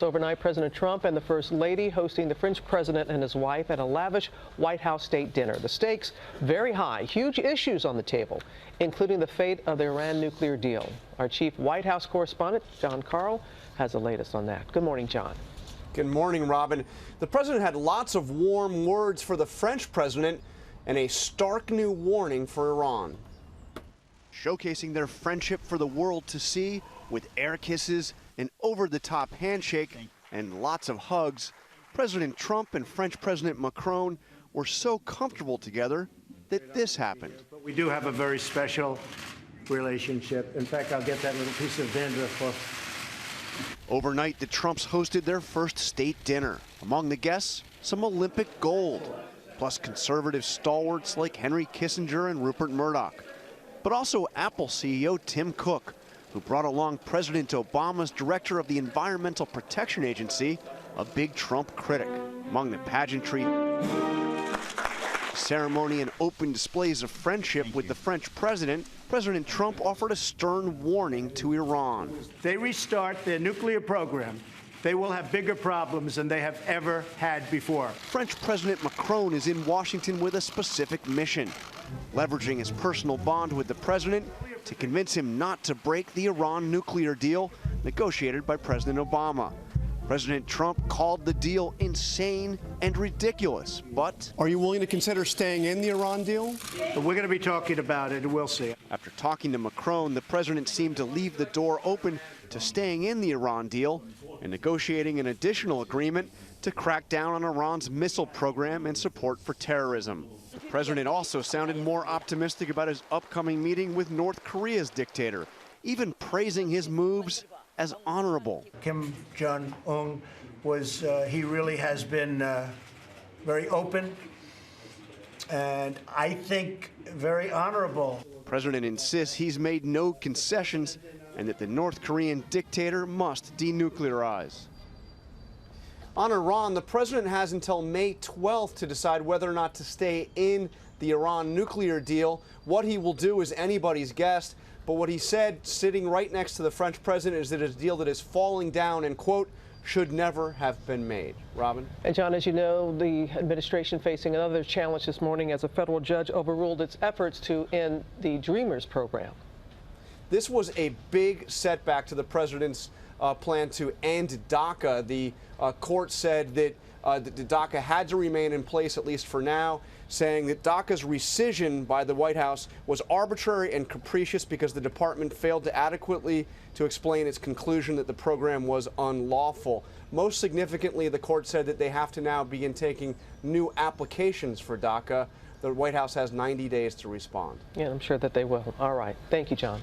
Overnight, President Trump and the First Lady hosting the French president and his wife at a lavish White House state dinner. The stakes very high, huge issues on the table, including the fate of the Iran nuclear deal. Our chief White House correspondent, John Carl, has the latest on that. Good morning, John. Good morning, Robin. The president had lots of warm words for the French president and a stark new warning for Iran. Showcasing their friendship for the world to see with air kisses, an over-the-top handshake, and lots of hugs, President Trump and French President Macron were so comfortable together that this happened. But we do have a very special relationship. In fact, I'll get that little piece of dandruff. Overnight, the Trumps hosted their first state dinner. Among the guests, some Olympic gold, plus conservative stalwarts like Henry Kissinger and Rupert Murdoch, but also Apple CEO Tim Cook, who brought along President Obama's director of the Environmental Protection Agency, a big Trump critic. Among the pageantry, ceremony, and open displays of friendship with the French president, President Trump offered a stern warning to Iran. If they restart their nuclear program, they will have bigger problems than they have ever had before. French President Macron is in Washington with a specific mission, leveraging his personal bond with the president to convince him not to break the Iran nuclear deal negotiated by President Obama. President Trump called the deal insane and ridiculous, but... Are you willing to consider staying in the Iran deal? But we're going to be talking about it, and we'll see. After talking to Macron, the president seemed to leave the door open to staying in the Iran deal and negotiating an additional agreement to crack down on Iran's missile program and support for terrorism. The president also sounded more optimistic about his upcoming meeting with North Korea's dictator, even praising his moves as honorable. Kim Jong-un he really has been very open and I think very honorable. The president insists he's made no concessions and that the North Korean dictator must denuclearize. On Iran, the president has until May 12th to decide whether or not to stay in the Iran nuclear deal. What he will do is anybody's guess, but what he said, sitting right next to the French president, is that it's a deal that is falling down and, quote, should never have been made. Robin? And John, as you know, the administration facing another challenge this morning as a federal judge overruled its efforts to end the Dreamers program. This was a big setback to the president's plan to end DACA. The court said that the DACA had to remain in place, at least for now, saying that DACA's rescission by the White House was arbitrary and capricious because the department failed to adequately to explain its conclusion that the program was unlawful. Most significantly, the court said that they have to now begin taking new applications for DACA. The White House has 90 days to respond. Yeah, I'm sure that they will. All right. Thank you, John.